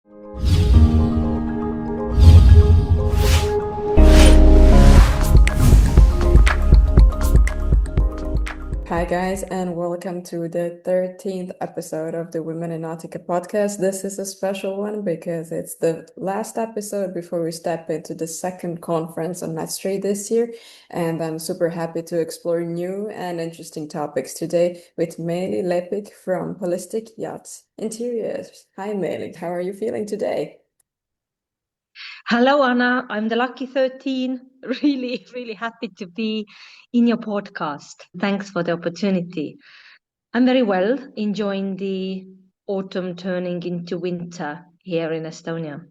Hi guys, and welcome to the 13th episode of the Women in Nautica podcast. This is a special one because it's the last episode before we step into the second conference on Metstrade this year. And I'm super happy to explore new and interesting topics today with Meeli Lepik from Holistic Yacht Interiors. Hi Meeli, how are you feeling today? Hello, Anna. I'm the lucky 13. Really, really happy to be in your podcast. Thanks for the opportunity. I'm very well, enjoying the autumn turning into winter here in Estonia.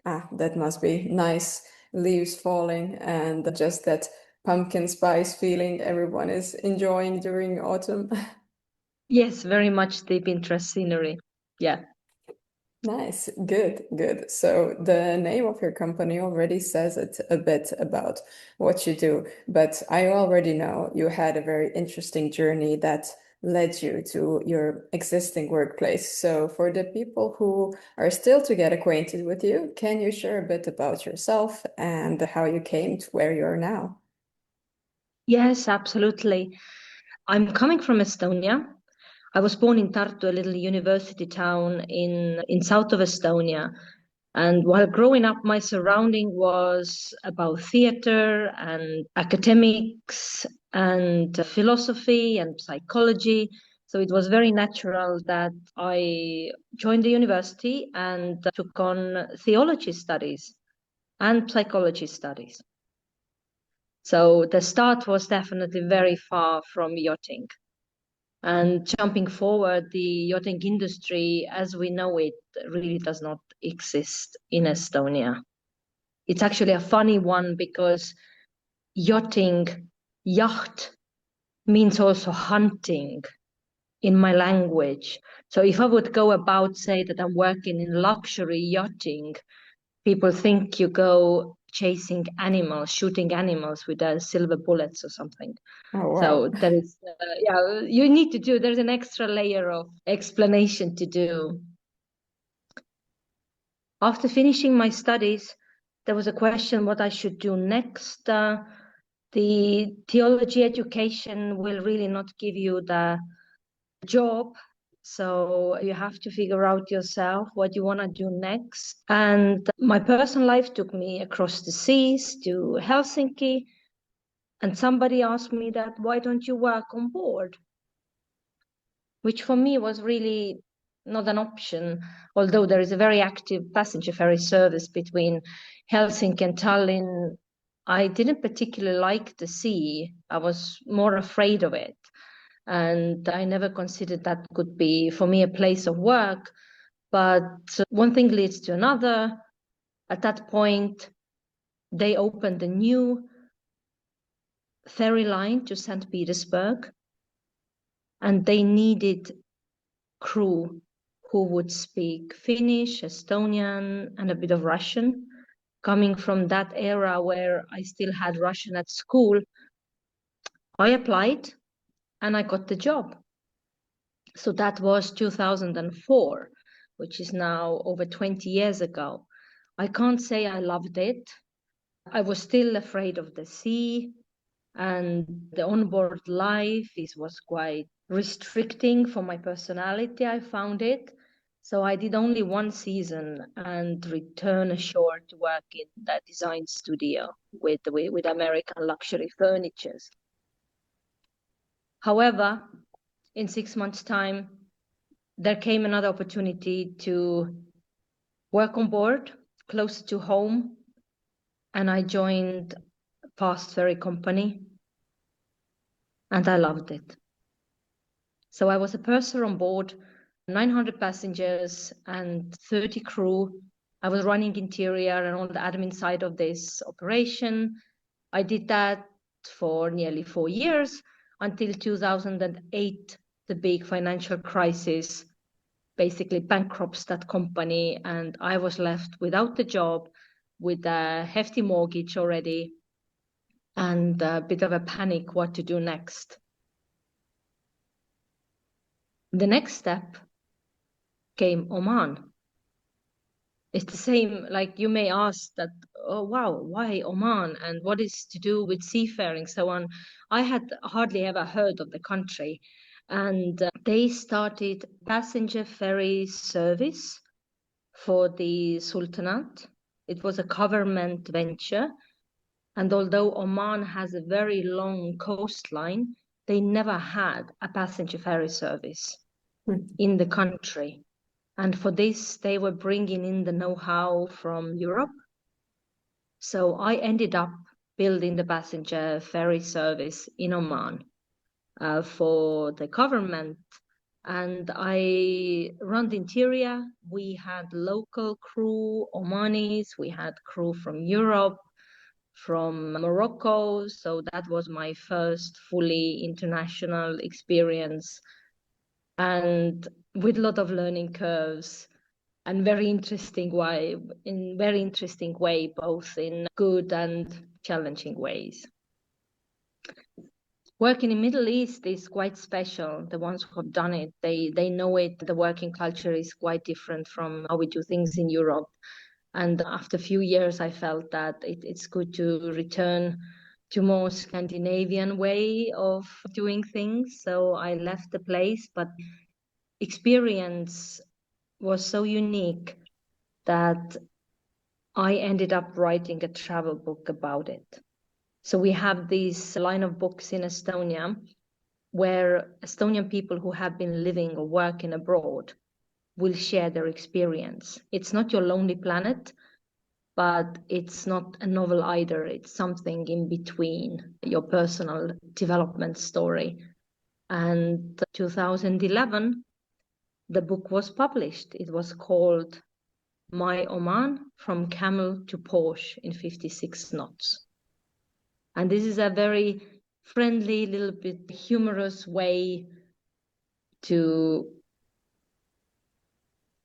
That must be nice. Leaves falling and just that pumpkin spice feeling everyone is enjoying during autumn. Yes, very much deep interest scenery. Yeah. Nice. Good, good. So the name of your company already says it a bit about what you do, but I already know you had a very interesting journey that led you to your existing workplace. So for the people who are still to get acquainted with you, can you share a bit about yourself and how you came to where you are now? Yes, absolutely. I'm coming from Estonia. I was born in Tartu, a little university town in south of Estonia. And while growing up, my surrounding was about theater and academics and philosophy and psychology. So it was very natural that I joined the university and took on theology studies and psychology studies. So the start was definitely very far from yachting. And jumping forward, the yachting industry as we know it really does not exist in Estonia. It's actually a funny one because yachting, yacht, means also hunting in my language. So if I would go about, say that I'm working in luxury yachting, people think you go chasing animals, shooting animals with silver bullets or something. Oh, wow. So there is, you need to do, there's an extra layer of explanation to do. After finishing my studies, there was a question what I should do next. The theology education will really not give you the job. So you have to figure out yourself what you want to do next. And my personal life took me across the seas to Helsinki. And somebody asked me that, why don't you work on board? Which for me was really not an option, although there is a very active passenger ferry service between Helsinki and Tallinn. I didn't particularly like the sea. I was more afraid of it. And I never considered that could be, for me, a place of work. But one thing leads to another. At that point, they opened a new ferry line to St. Petersburg, and they needed crew who would speak Finnish, Estonian, and a bit of Russian. Coming from that era where I still had Russian at school, I applied and I got the job. So that was 2004, which is now over 20 years ago. I can't say I loved it. I was still afraid of the sea, and the onboard life was quite restricting for my personality, I found it. So I did only one season and returned ashore to work in that design studio with American luxury furnitures. However, in 6 months' time, there came another opportunity to work on board, closer to home, and I joined a fast ferry company, and I loved it. So I was a purser on board, 900 passengers and 30 crew. I was running interior and on the admin side of this operation. I did that for nearly 4 years until 2008, the big financial crisis basically bankrupts that company, and I was left without the job, with a hefty mortgage already, and a bit of a panic what to do next. The next step came Oman. It's the same, like you may ask that, oh, wow, why Oman and what is to do with seafaring, so on. I had hardly ever heard of the country. And they started passenger ferry service for the Sultanate. It was a government venture. And although Oman has a very long coastline, they never had a passenger ferry service in the country. And for this, they were bringing in the know-how from Europe. So I ended up building the passenger ferry service in Oman for the government. And I run the interior. We had local crew, Omanis. We had crew from Europe, from Morocco. So that was my first fully international experience. And with a lot of learning curves and very interesting way, both in good and challenging ways. Working in Middle East is quite special. The ones who have done it, they know it. The working culture is quite different from how we do things in Europe. And after a few years, I felt that it's good to return to more Scandinavian way of doing things. So I left the place, but experience was so unique that I ended up writing a travel book about it. So we have this line of books in Estonia where Estonian people who have been living or working abroad will share their experience. It's not your lonely planet, but it's not a novel either. It's something in between your personal development story. And 2011, the book was published. It was called My Oman, From Camel to Porsche in 56 Knots. And this is a very friendly, little bit humorous way to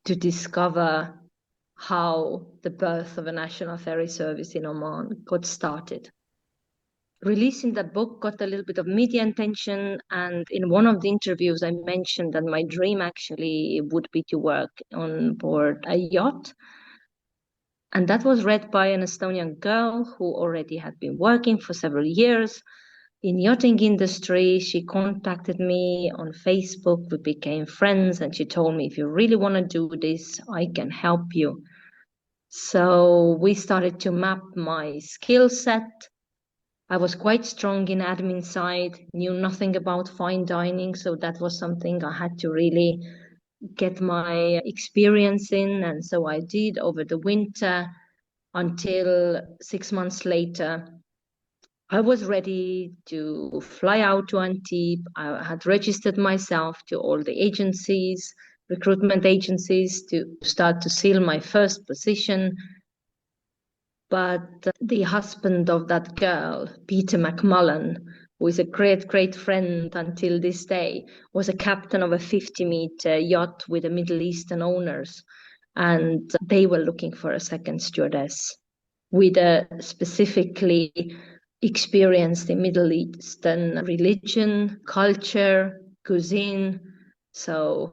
discover how the birth of a national ferry service in Oman got started. Releasing the book got a little bit of media attention, and in one of the interviews I mentioned that my dream actually would be to work on board a yacht. And that was read by an Estonian girl who already had been working for several years in yachting industry. She contacted me on Facebook. We became friends, and she told me, if you really want to do this, I can help you. So we started to map my skill set. I was quite strong in admin side, knew nothing about fine dining. So that was something I had to really get my experience in. And so I did over the winter until 6 months later. I was ready to fly out to Antibes. I had registered myself to all the agencies, recruitment agencies, to start to seal my first position. But the husband of that girl, Peter McMullen, who is a great, great friend until this day, was a captain of a 50-meter yacht with the Middle Eastern owners. And they were looking for a second stewardess with a specifically experienced in Middle Eastern religion, culture, cuisine. So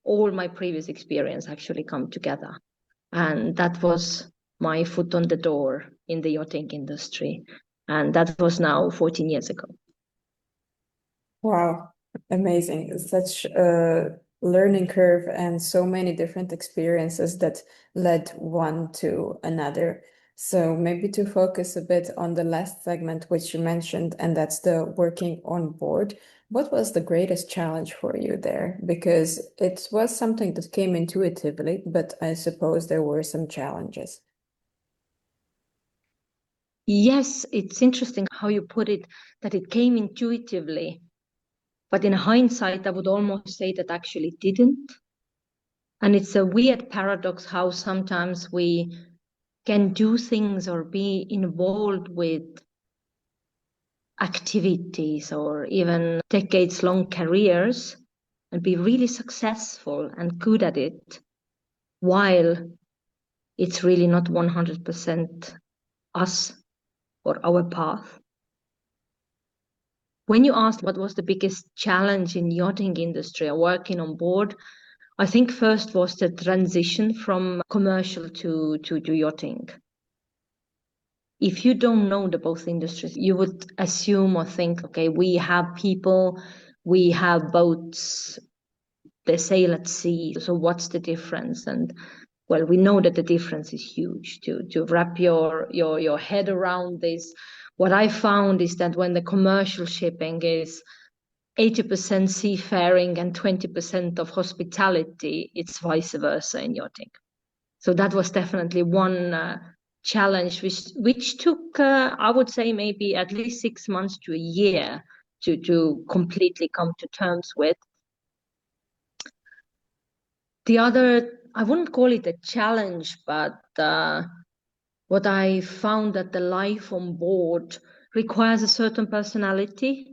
all my previous experience actually come together. And that was my foot on the door in the yachting industry. And that was now 14 years ago. Wow, amazing. Such a learning curve and so many different experiences that led one to another. So maybe to focus a bit on the last segment, which you mentioned, and that's the working on board. What was the greatest challenge for you there? Because it was something that came intuitively, but I suppose there were some challenges. Yes, it's interesting how you put it, that it came intuitively. But in hindsight, I would almost say that actually it didn't. And it's a weird paradox how sometimes we can do things or be involved with activities or even decades-long careers and be really successful and good at it, while it's really not 100% us or our path. When you asked what was the biggest challenge in yachting industry or working on board, I think first was the transition from commercial to yachting. If you don't know the both industries, you would assume or think, okay, we have people, we have boats, they sail at sea, so what's the difference? And well, we know that the difference is huge. To wrap your head around this, what I found is that when the commercial shipping is 80% seafaring and 20% of hospitality, it's vice versa in yachting. So that was definitely one challenge, which took, I would say, maybe at least 6 months to a year to completely come to terms with. The other, I wouldn't call it a challenge, but what I found that the life on board requires a certain personality.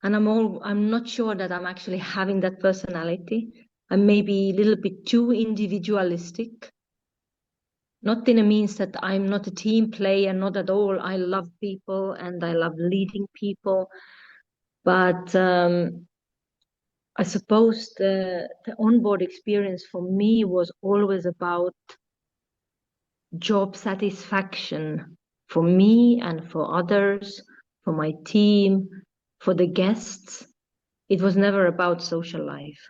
And I'm not sure that I'm actually having that personality. I'm maybe a little bit too individualistic. Not in a means that I'm not a team player, not at all. I love people and I love leading people. But I suppose the onboard experience for me was always about job satisfaction for me and for others, for my team, for the guests. It was never about social life.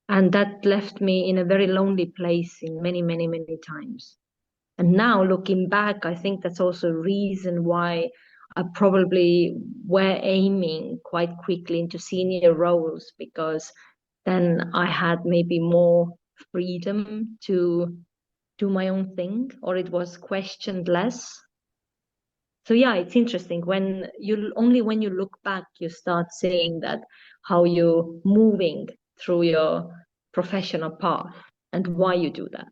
And that left me in a very lonely place in many, many, many times. And now looking back, I think that's also a reason why I probably were aiming quite quickly into senior roles, because then I had maybe more freedom to do my own thing, or it was questioned less. So yeah, it's interesting when you look back, you start seeing that how you're moving through your professional path and why you do that.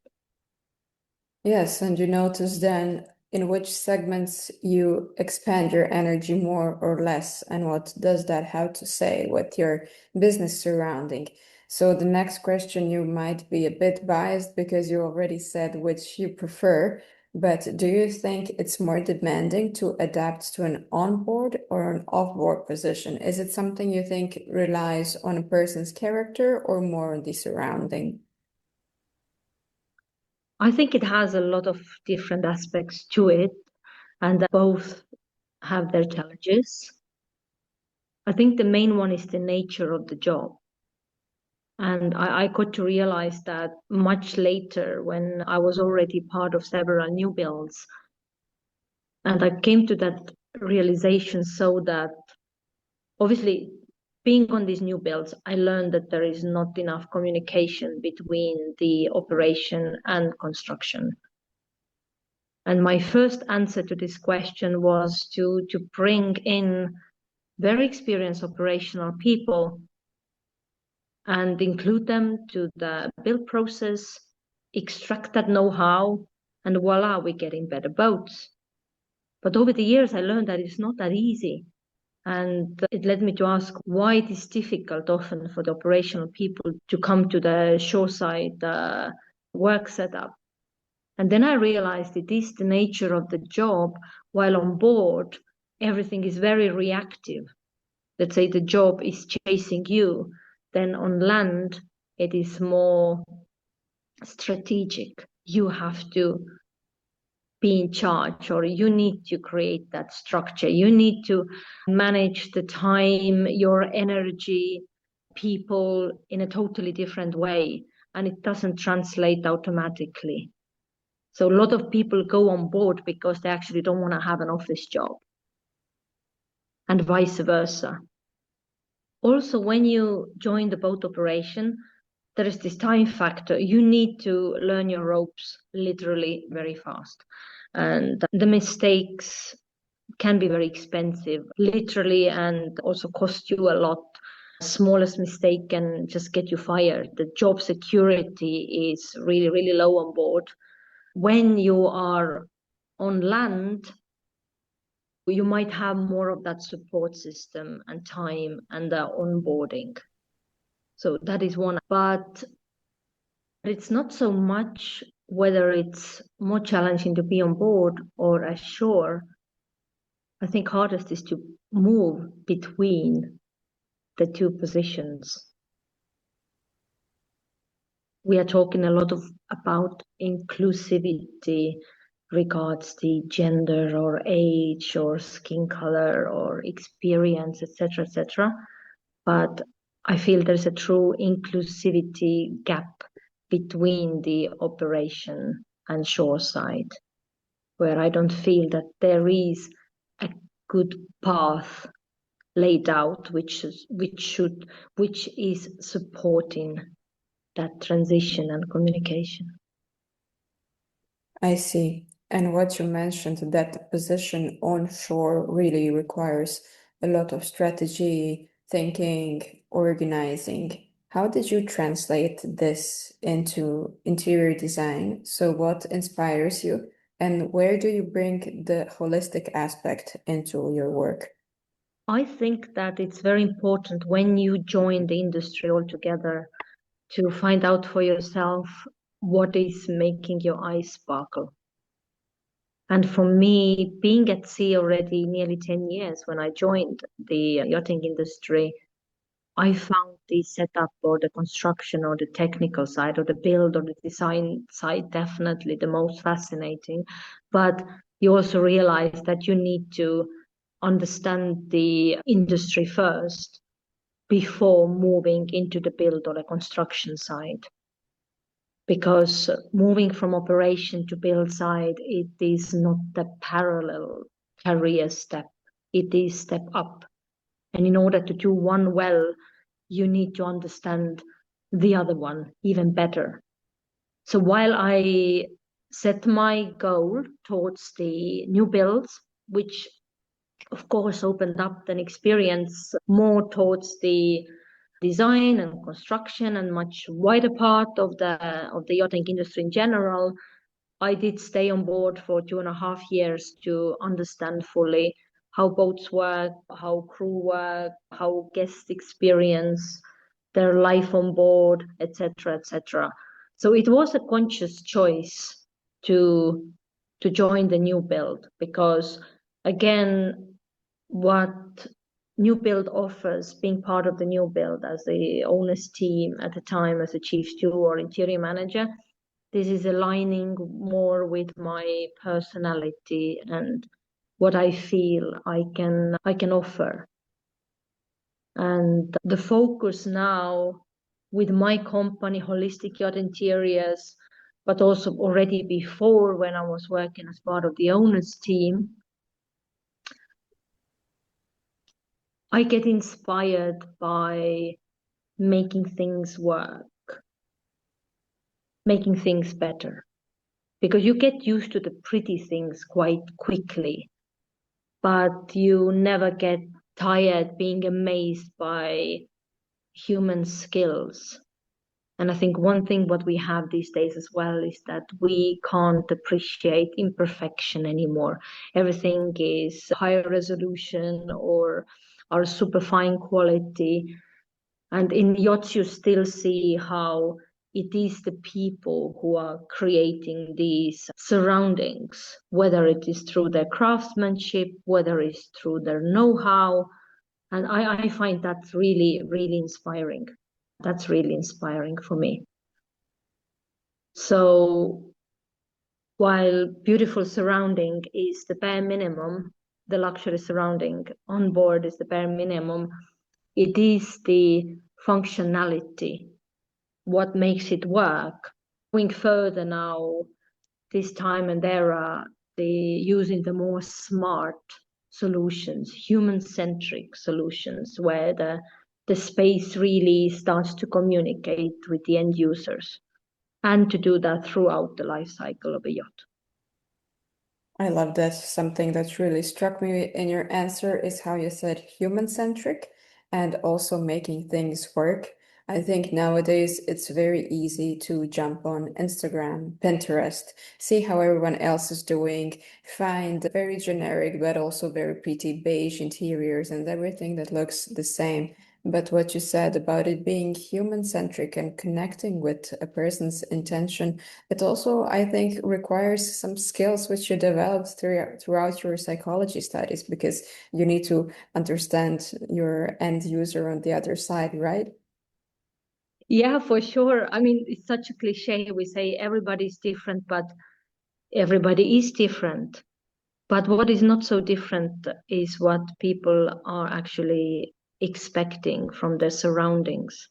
Yes, and you notice then in which segments you expand your energy more or less, and what does that have to say with your business surrounding. So the next question, you might be a bit biased because you already said which you prefer, but do you think it's more demanding to adapt to an onboard or an offboard position? Is it something you think relies on a person's character or more on the surrounding? I think it has a lot of different aspects to it, and both have their challenges. I think the main one is the nature of the job. And I got to realize that much later when I was already part of several new builds. And I came to that realization so that obviously being on these new builds, I learned that there is not enough communication between the operation and construction. And my first answer to this question was to bring in very experienced operational people and include them to the build process, extract that know-how, and voila, we're getting better boats. But over the years, I learned that it's not that easy. And it led me to ask why it is difficult often for the operational people to come to the shoreside work setup. And then I realized it is the nature of the job. While on board, everything is very reactive. Let's say the job is chasing you. Then on land, it is more strategic. You have to be in charge, or you need to create that structure. You need to manage the time, your energy, people in a totally different way. And it doesn't translate automatically. So a lot of people go on board because they actually don't want to have an office job, and vice versa. Also, when you join the boat operation, there is this time factor. You need to learn your ropes literally very fast. And the mistakes can be very expensive, literally, and also cost you a lot. Smallest mistake can just get you fired. The job security is really, really low on board. When you are on land, you might have more of that support system and time and the onboarding. So that is one. But it's not so much whether it's more challenging to be on board or ashore. I think hardest is to move between the two positions. we are talking a lot about inclusivity regards the gender or age or skin color or experience, etc., etc. But I feel there's a true inclusivity gap between the operation and shoreside, where I don't feel that there is a good path laid out which is supporting that transition and communication. I see. And what you mentioned, that the position onshore really requires a lot of strategy, thinking, organizing. How did you translate this into interior design? So, what inspires you, and where do you bring the holistic aspect into your work? I think that it's very important when you join the industry altogether to find out for yourself what is making your eyes sparkle. And for me, being at sea already nearly 10 years when I joined the yachting industry, I found the setup or the construction or the technical side or the build or the design side definitely the most fascinating. But you also realize that you need to understand the industry first before moving into the build or the construction side. Because moving from operation to build side, it is not the parallel career step. It is step up. And in order to do one well, you need to understand the other one even better. So while I set my goal towards the new builds, which of course opened up an experience more towards the design and construction and much wider part of the yachting industry in general, I did stay on board for 2.5 years to understand fully how boats work, how crew work, how guests experience their life on board, etc., etc. So it was a conscious choice to join the new build because, again, what new build offers, being part of the new build as the owner's team at the time as a chief steward or interior manager, this is aligning more with my personality and what I feel I can offer. And the focus now with my company, Holistic Yacht Interiors, but also already before when I was working as part of the owners team, I get inspired by making things work, making things better, because you get used to the pretty things quite quickly, but you never get tired being amazed by human skills. And I think one thing what we have these days as well is that we can't appreciate imperfection anymore. Everything is higher resolution or our super fine quality. And in yachts, you still see how it is the people who are creating these surroundings, whether it is through their craftsmanship, whether it's through their know-how. And I find that really, really inspiring. That's really inspiring for me. So while beautiful surrounding is the bare minimum, the luxury surrounding on board is the bare minimum, it is the functionality, what makes it work. Going further now, this time and era, using the more smart solutions, human-centric solutions, where the space really starts to communicate with the end users, and to do that throughout the life cycle of a yacht. I love that. Something that really struck me in your answer is how you said human-centric and also making things work. I think nowadays it's very easy to jump on Instagram, Pinterest, see how everyone else is doing, find very generic but also very pretty beige interiors and everything that looks the same. But what you said about it being human-centric and connecting with a person's intention, it also, I think, requires some skills which you developed throughout your psychology studies because you need to understand your end user on the other side, right? Yeah, for sure. I mean, it's such a cliche. We say everybody's different, but everybody is different. But what is not so different is what people are actually expecting from their surroundings.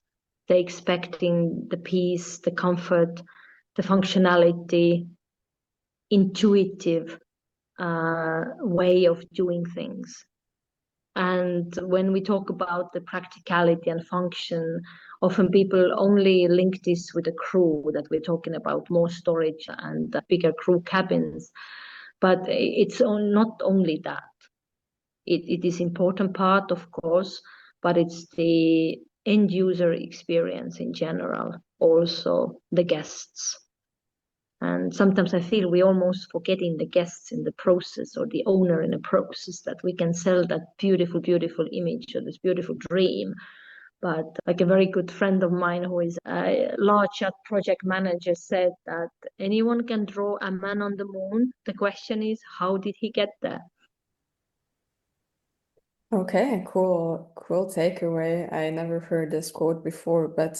They're expecting the peace, the comfort, the functionality, intuitive way of doing things. And when we talk about the practicality and function, often people only link this with the crew, that we're talking about more storage and bigger crew cabins. But it's not only that. It is important part, of course, but it's the end user experience in general, also the guests. And sometimes I feel we almost forgetting the guests in the process, or the owner in the process, that we can sell that beautiful, beautiful image or this beautiful dream. But like a very good friend of mine who is a large yacht project manager said that anyone can draw a man on the moon. The question is, how did he get there? Okay, cool takeaway. I never heard this quote before, but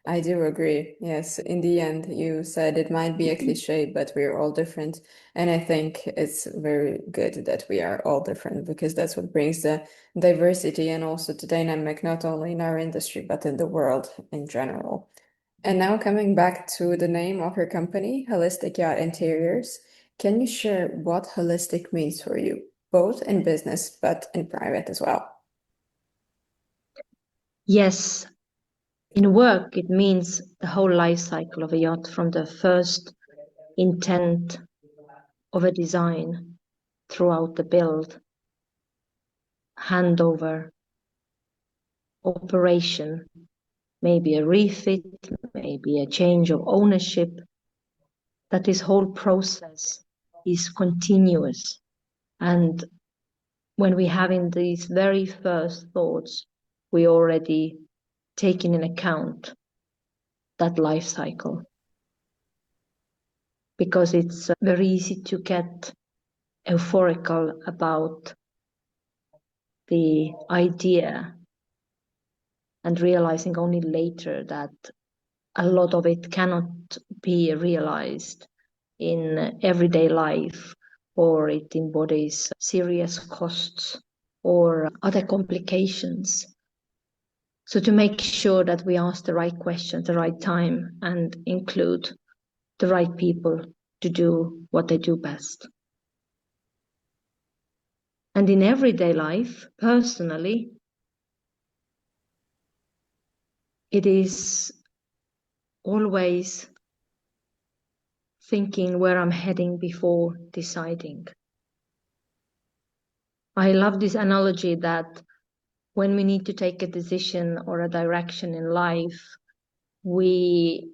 I do agree. Yes, in the end, you said it might be a cliche, but we're all different. And I think it's very good that we are all different, because that's what brings the diversity and also the dynamic, not only in our industry, but in the world in general. And now coming back to the name of your company, Holistic Yacht Interiors, can you share what holistic means for you, both in business but in private as well? Yes, in work, it means the whole life cycle of a yacht, from the first intent of a design throughout the build, handover, operation, maybe a refit, maybe a change of ownership, that this whole process is continuous. And when we have in these very first thoughts, we already taken in account that life cycle. Because it's very easy to get euphorical about the idea and realizing only later that a lot of it cannot be realized in everyday life, or it embodies serious costs or other complications. So to make sure that we ask the right questions at the right time and include the right people to do what they do best. And in everyday life, personally, it is always thinking where I'm heading before deciding. I love this analogy that when we need to take a decision or a direction in life, we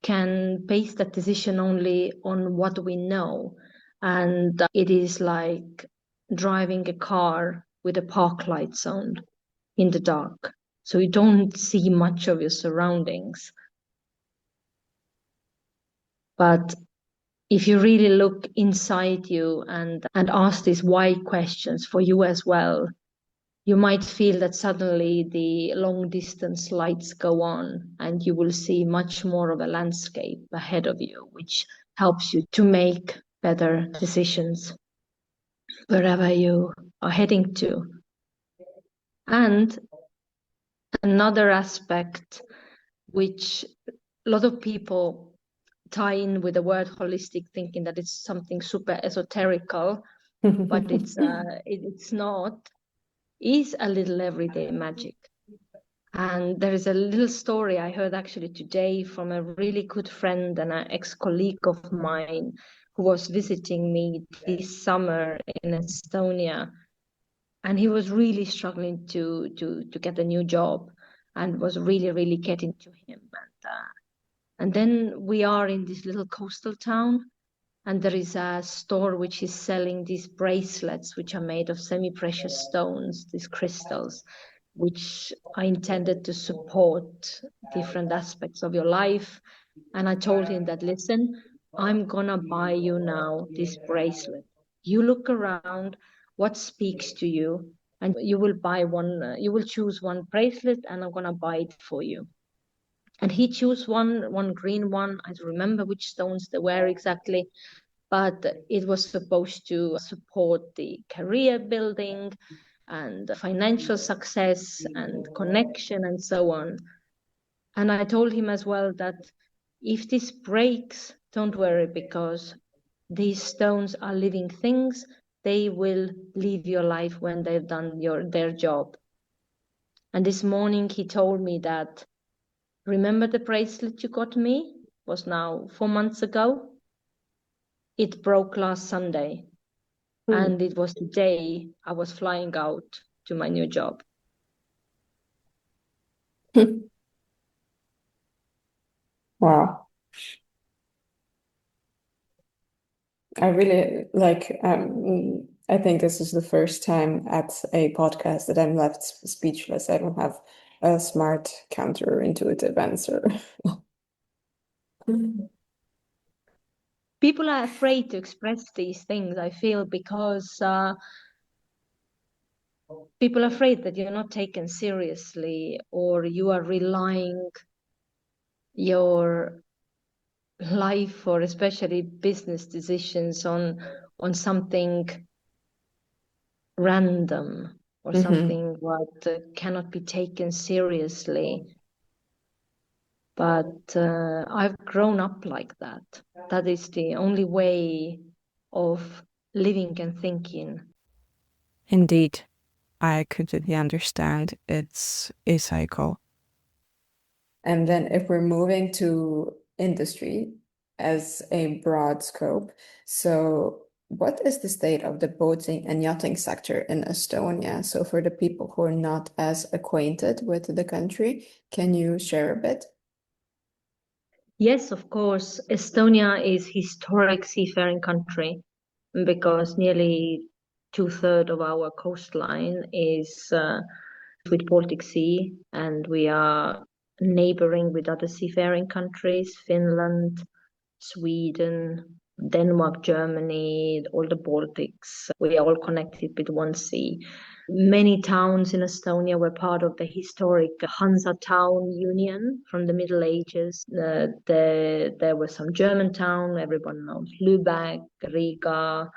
can base that decision only on what we know. And it is like driving a car with a park lights on in the dark. So you don't see much of your surroundings. But if you really look inside you and ask these why questions for you as well, you might feel that suddenly the long distance lights go on and you will see much more of a landscape ahead of you, which helps you to make better decisions wherever you are heading to. And another aspect, which a lot of people tie in with the word holistic, thinking that it's something super esoterical, but it's not, is a little everyday magic. And there is a little story I heard actually today from a really good friend and an ex-colleague of mine who was visiting me this summer in Estonia. And he was really struggling to get a new job and was really, really getting to him. And then we are in this little coastal town, and there is a store which is selling these bracelets, which are made of semi-precious stones, these crystals, which are intended to support different aspects of your life. And I told him that, listen, I'm gonna buy you now this bracelet. You look around, what speaks to you, and you will buy one, you will choose one bracelet, and I'm gonna buy it for you. And he chose one green one. I don't remember which stones they were exactly, but it was supposed to support the career building and financial success and connection and so on. And I told him as well that if this breaks, don't worry, because these stones are living things. They will leave your life when they've done their job. And this morning he told me that, remember the bracelet you got me? It was now 4 months ago. It broke last Sunday. And it was the day I was flying out to my new job. Wow. I really I think this is the first time at a podcast that I'm left speechless. I don't have a smart counterintuitive answer. People are afraid to express these things, I feel, because people are afraid that you're not taken seriously, or you are relying your life, or especially business decisions, on something random or something what cannot be taken seriously. But I've grown up like that. That is the only way of living and thinking. Indeed, I completely understand. It's a cycle. And then if we're moving to industry as a broad scope, so what is the state of the boating and yachting sector in Estonia? So for the people who are not as acquainted with the country, can you share a bit? Yes, of course. Estonia is historic seafaring country because nearly 2/3 of our coastline is with Baltic Sea, and we are neighboring with other seafaring countries, Finland, Sweden, Denmark, Germany, all the Baltics. We are all connected with one sea. Many towns in Estonia were part of the historic Hansa Town Union from the Middle Ages. There were some German towns, everyone knows Lübeck, Riga.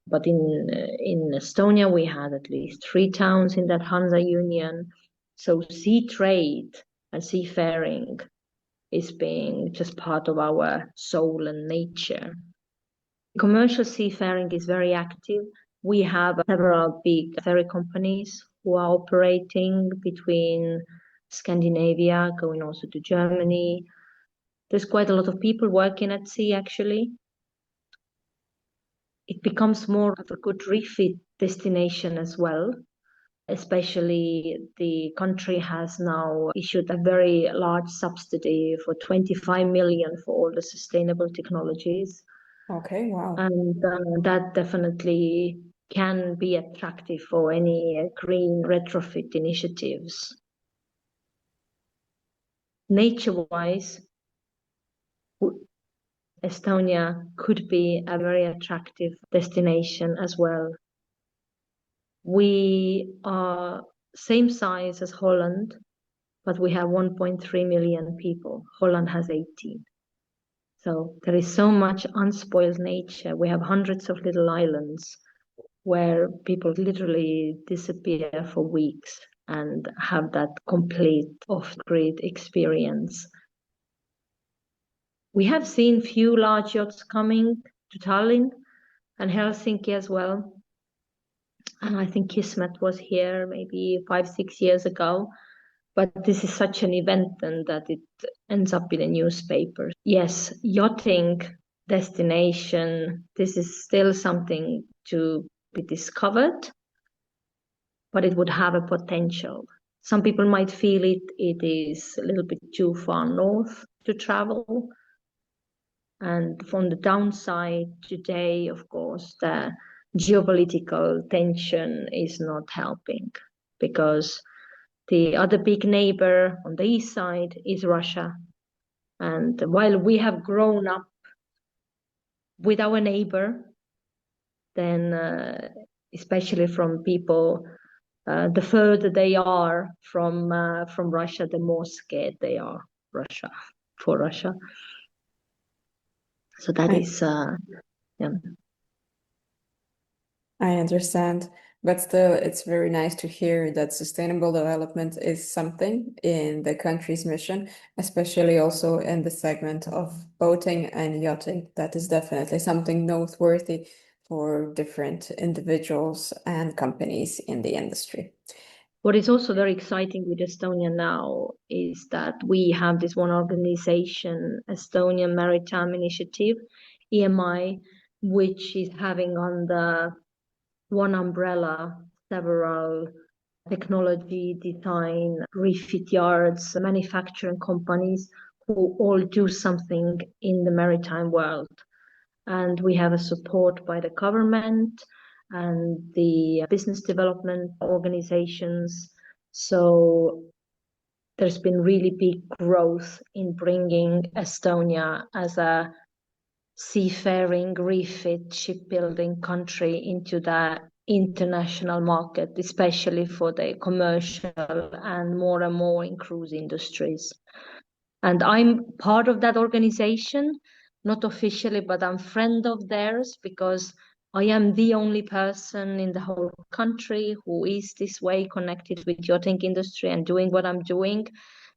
But in Estonia, we had at least 3 towns in that Hansa Union. So sea trade and seafaring is being just part of our soul and nature. Commercial seafaring is very active. We have several big ferry companies who are operating between Scandinavia, going also to Germany. There's quite a lot of people working at sea, actually. It becomes more of a good refit destination as well. Especially the country has now issued a very large subsidy for 25 million for all the sustainable technologies. Okay, wow. And that definitely can be attractive for any green retrofit initiatives. Nature-wise, Estonia could be a very attractive destination as well. We are same size as Holland, but we have 1.3 million people. Holland has 18. So there is so much unspoiled nature. We have hundreds of little islands where people literally disappear for weeks and have that complete off-grid experience. We have seen few large yachts coming to Tallinn and Helsinki as well. And I think Kismet was here maybe 5-6 years ago. But this is such an event and that it ends up in a newspaper. Yes, yachting destination, this is still something to be discovered, but it would have a potential. Some people might feel it is a little bit too far north to travel. And from the downside today, of course, the geopolitical tension is not helping, because the other big neighbor on the east side is Russia. And while we have grown up with our neighbor, then especially from people, the further they are from Russia, the more scared they are. Russia, for Russia. So that is, yeah. I understand, but still, it's very nice to hear that sustainable development is something in the country's mission, especially also in the segment of boating and yachting. That is definitely something noteworthy for different individuals and companies in the industry. What is also very exciting with Estonia now is that we have this one organization, Estonian Maritime Initiative, EMI, which is having under one umbrella several technology, design, refit yards, manufacturing companies who all do something in the maritime world. And we have a support by the government and the business development organizations. So there's been really big growth in bringing Estonia as a seafaring, refit, shipbuilding country into the international market, especially for the commercial and more in cruise industries. And I'm part of that organization, not officially, but I'm friend of theirs because I am the only person in the whole country who is this way connected with yachting industry and doing what I'm doing.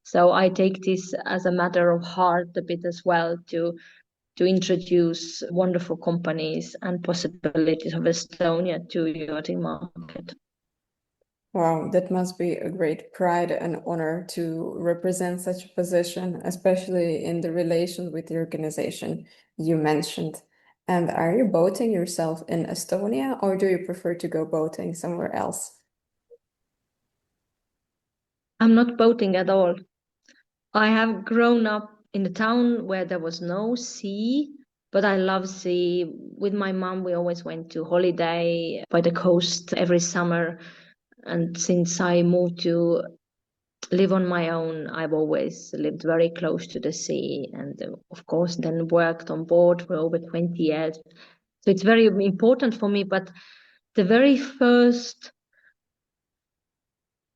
So I take this as a matter of heart a bit as well to introduce wonderful companies and possibilities of Estonia to yachting market. Wow, that must be a great pride and honor to represent such a position, especially in the relation with the organization you mentioned. And are you boating yourself in Estonia, or do you prefer to go boating somewhere else? I'm not boating at all. I have grown up in a town where there was no sea, but I love sea. With my mom, we always went to holiday by the coast every summer. And since I moved to live on my own, I've always lived very close to the sea. And of course, then worked on board for over 20 years. So it's very important for me. But the very first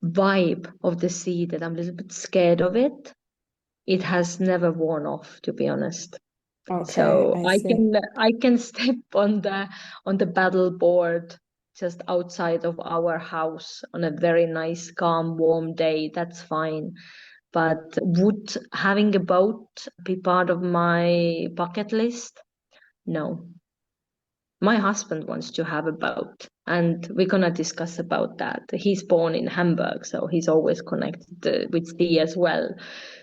vibe of the sea that I'm a little bit scared of it has never worn off, to be honest. Okay, So I see. I can step on the paddle board just outside of our house on a very nice, calm, warm day. That's fine. But would having a boat be part of my bucket list? No. My husband wants to have a boat, and we're gonna discuss about that. He's born in Hamburg, so he's always connected with sea as well.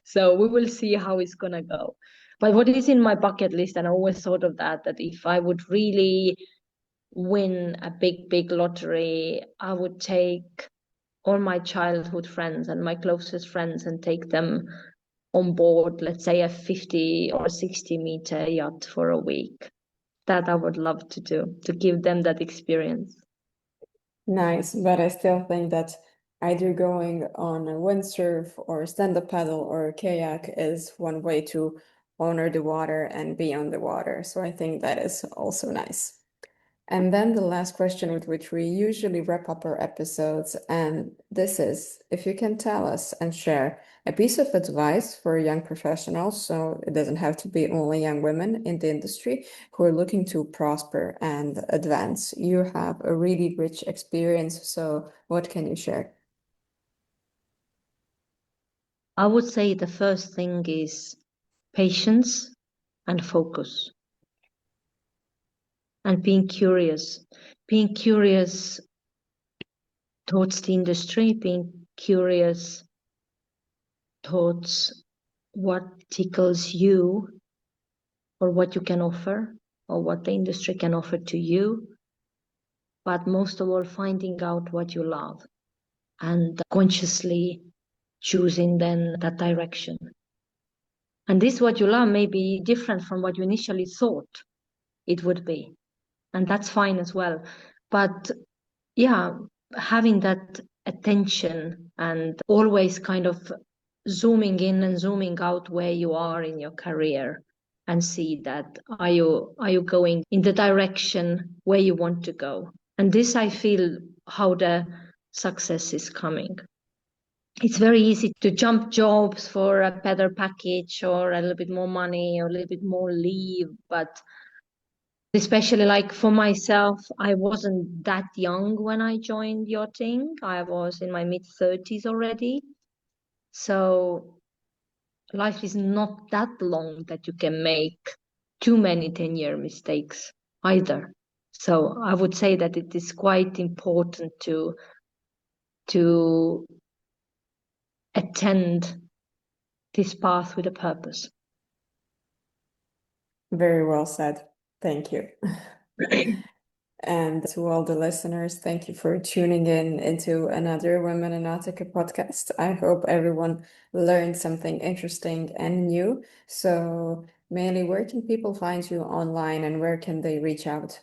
So we will see how it's gonna go. But what is in my bucket list, and I always thought of that if I would really win a big lottery, I would take all my childhood friends and my closest friends and take them on board, let's say a 50 or 60-meter yacht for a week. That I would love to do, to give them that experience. Nice, but I still think that either going on a windsurf or stand-up paddle or a kayak is one way to honor the water and be on the water. So I think that is also nice. And then the last question with which we usually wrap up our episodes, and this is if you can tell us and share a piece of advice for young professionals, so it doesn't have to be only young women in the industry who are looking to prosper and advance. You have a really rich experience, so what can you share? I would say the first thing is patience and focus. And being curious towards the industry, being curious towards what tickles you or what you can offer or what the industry can offer to you. But most of all, finding out what you love and consciously choosing then that direction. And this what you love may be different from what you initially thought it would be. And that's fine as well. But yeah, having that attention and always kind of zooming in and zooming out where you are in your career and see that are you going in the direction where you want to go. And this I feel how the success is coming. it's very easy to jump jobs for a better package or a little bit more money or a little bit more leave. But especially like for myself, I wasn't that young when I joined yachting. I was in my mid-30s already. So life is not that long that you can make too many 10-year mistakes either. So I would say that it is quite important to attend this path with a purpose. Very well said. Thank you. And to all the listeners, thank you for tuning in into another Women in Nautica podcast. I hope everyone learned something interesting and new. So, Meeli, where can people find you online and where can they reach out?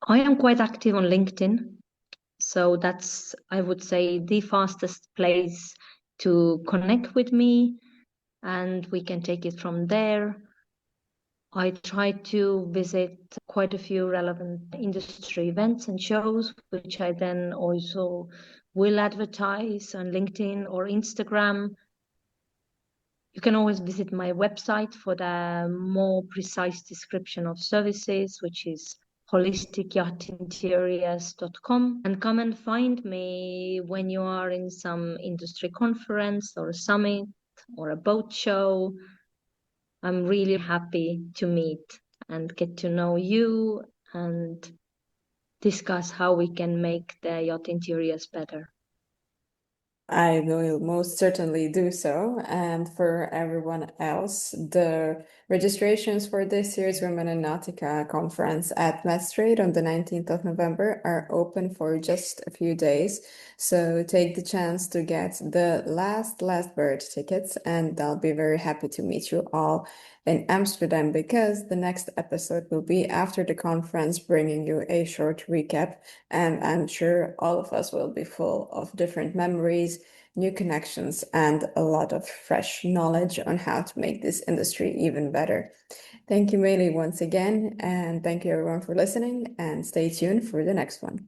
I am quite active on LinkedIn. So that's, I would say, the fastest place to connect with me, and we can take it from there. I try to visit quite a few relevant industry events and shows, which I then also will advertise on LinkedIn or Instagram. You can always visit my website for the more precise description of services, which is holisticyachtinteriors.com, and come and find me when you are in some industry conference or a summit or a boat show. I'm really happy to meet and get to know you and discuss how we can make the yacht interiors better. I will most certainly do so. And for everyone else, the registrations for this year's Women in Nautica conference at Metstrade on the 19th of November are open for just a few days. So take the chance to get the last bird tickets, and I'll be very happy to meet you all in Amsterdam, because the next episode will be after the conference, bringing you a short recap. And I'm sure all of us will be full of different memories, new connections, and a lot of fresh knowledge on how to make this industry even better. Thank you, Meeli, once again. And thank you, everyone, for listening. And stay tuned for the next one.